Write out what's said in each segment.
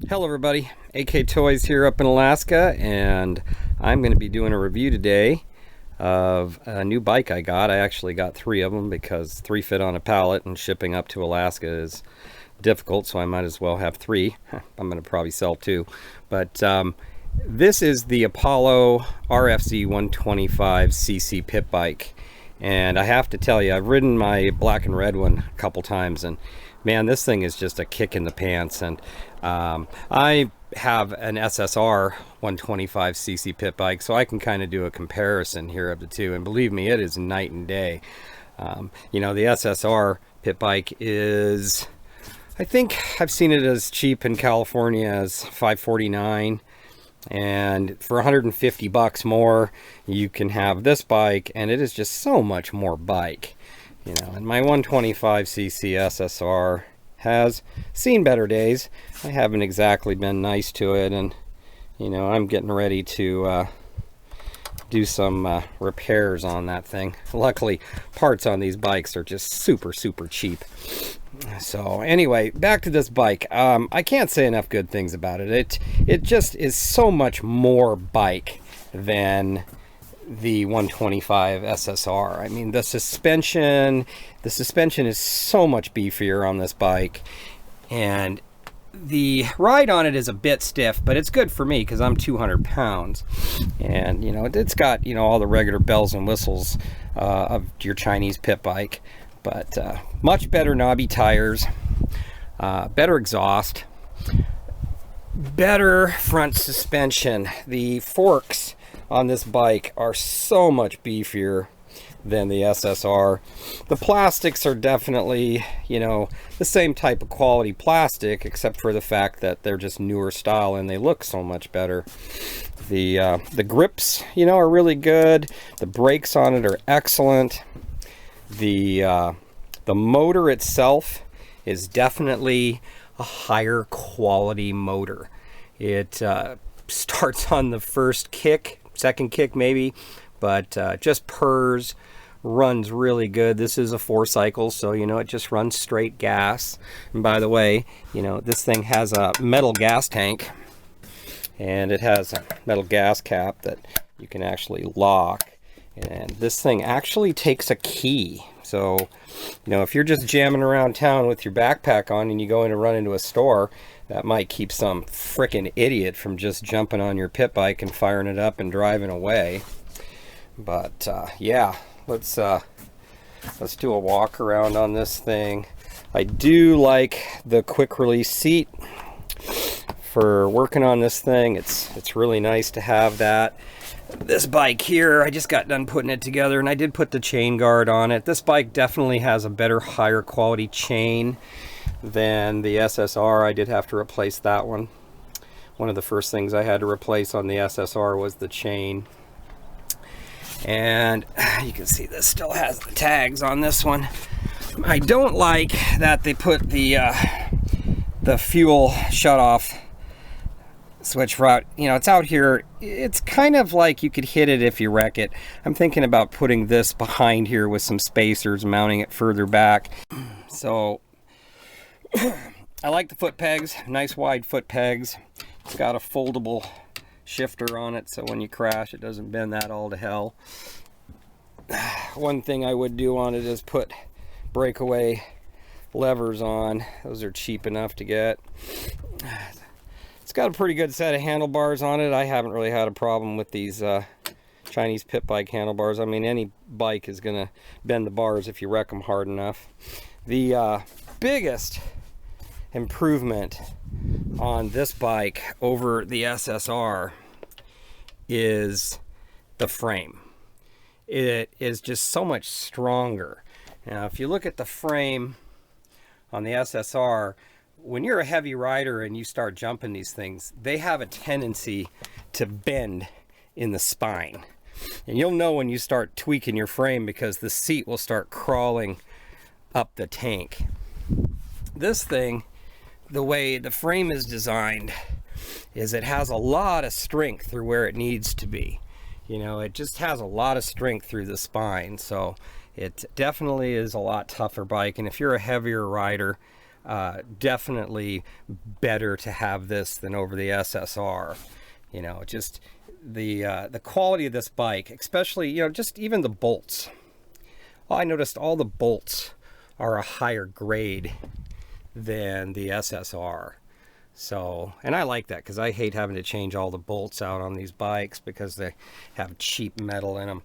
Hello everybody, AK Toys here up in Alaska, and I'm going to be doing a review today of a new bike I got. I actually got 3 of them because 3 fit on a pallet and shipping up to Alaska is difficult, so I might as well have 3. I'm going to probably sell 2. But this is the Apollo RFZ 125cc pit bike. And I have to tell you, I've ridden my black and red one a couple times, and man, this thing is just a kick in the pants. And I have an SSR 125cc pit bike, so I can kind of do a comparison here of the two. And believe me, it is night and day. You know, the SSR pit bike is, I think I've seen it as cheap in California as $549. And for 150 bucks more, you can have this bike, and it is just so much more bike. You know, and my 125cc SSR has seen better days. I haven't exactly been nice to it, and you know, I'm getting ready to do some repairs on that thing. Luckily, parts on these bikes are just super cheap. So anyway, back to this bike. I can't say enough good things about it. It just is so much more bike than the 125 SSR. I mean, the suspension is so much beefier on this bike, and the ride on it is a bit stiff, but it's good for me because I'm 200 pounds, and you know, it's got, you know, all the regular bells and whistles of your Chinese pit bike, but much better knobby tires, better exhaust, better front suspension. The forks on this bike are so much beefier than the SSR. The plastics are definitely, you know, the same type of quality plastic, except for the fact that they're just newer style and they look so much better. The grips, you know, are really good. The brakes on it are excellent. The motor itself is definitely a higher quality motor. It starts on the first kick, second kick maybe, but just purrs, runs really good. This is a 4-cycle, so you know, it just runs straight gas. And by the way, you know, this thing has a metal gas tank, and it has a metal gas cap that you can actually lock, and this thing actually takes a key. So, you know, if you're just jamming around town with your backpack on and you go in and run into a store, that might keep some frickin' idiot from just jumping on your pit bike and firing it up and driving away. But yeah, let's do a walk around on this thing. I do like the quick release seat for working on this thing. It's really nice to have that. This bike here, I just got done putting it together, and I did put the chain guard on it. This bike definitely has a better, higher quality chain than the SSR. I did have to replace that one. One of the first things I had to replace on the SSR was the chain. And you can see this still has the tags on this one. I don't like that they put the fuel shutoff switch route. You know, it's out here. It's kind of like you could hit it if you wreck it. I'm thinking about putting this behind here with some spacers, mounting it further back. So I like the foot pegs, nice wide foot pegs. It's got a foldable shifter on it, so when you crash it doesn't bend that all to hell. One thing I would do on it is put breakaway levers on. Those are cheap enough to get. It's got a pretty good set of handlebars on it. I haven't really had a problem with these Chinese pit bike handlebars. I mean, any bike is gonna bend the bars if you wreck them hard enough. The biggest improvement on this bike over the SSR is the frame. It is just so much stronger. Now, if you look at the frame on the SSR, when you're a heavy rider and you start jumping these things, they have a tendency to bend in the spine. And you'll know when you start tweaking your frame because the seat will start crawling up the tank. This thing, the way the frame is designed, is it has a lot of strength through where it needs to be. You know, it just has a lot of strength through the spine, so it definitely is a lot tougher bike. And if you're a heavier rider, definitely better to have this than over the SSR. You know, just the quality of this bike, especially, you know, just even the bolts. Well, I noticed all the bolts are a higher grade than the SSR. So, and I like that because I hate having to change all the bolts out on these bikes because they have cheap metal in them.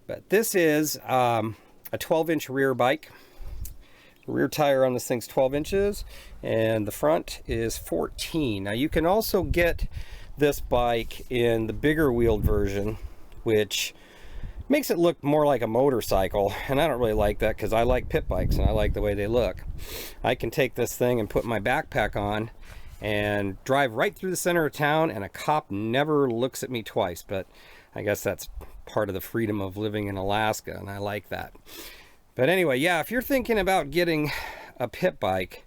But this is a 12-inch rear bike. Rear tire on this thing's 12 inches and the front is 14. Now you can also get this bike in the bigger wheeled version, which makes it look more like a motorcycle, and I don't really like that because I like pit bikes and I like the way they look. I can take this thing and put my backpack on and drive right through the center of town and a cop never looks at me twice, but I guess that's part of the freedom of living in Alaska and I like that. But anyway, yeah, if you're thinking about getting a pit bike,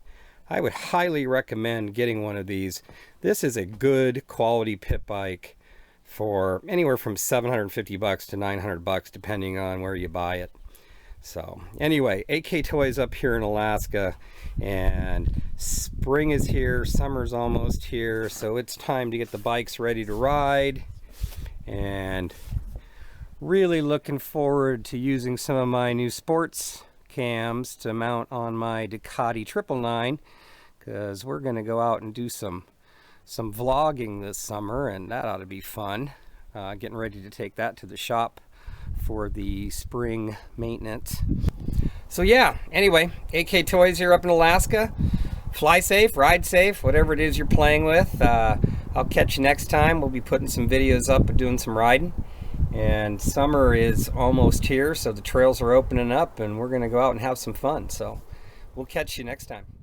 I would highly recommend getting one of these. This is a good quality pit bike for anywhere from $750 to $900 depending on where you buy it. So anyway, AK Toys up here in Alaska, and spring is here, summer's almost here, so it's time to get the bikes ready to ride. And really looking forward to using some of my new sports cams to mount on my Ducati 999, because we're going to go out and do some vlogging this summer, and that ought to be fun. Getting ready to take that to the shop for the spring maintenance. So yeah, anyway, AK Toys here up in Alaska. Fly safe, ride safe, whatever it is you're playing with. I'll catch you next time. We'll be putting some videos up and doing some riding. And summer is almost here, so the trails are opening up and we're going to go out and have some fun. So we'll catch you next time.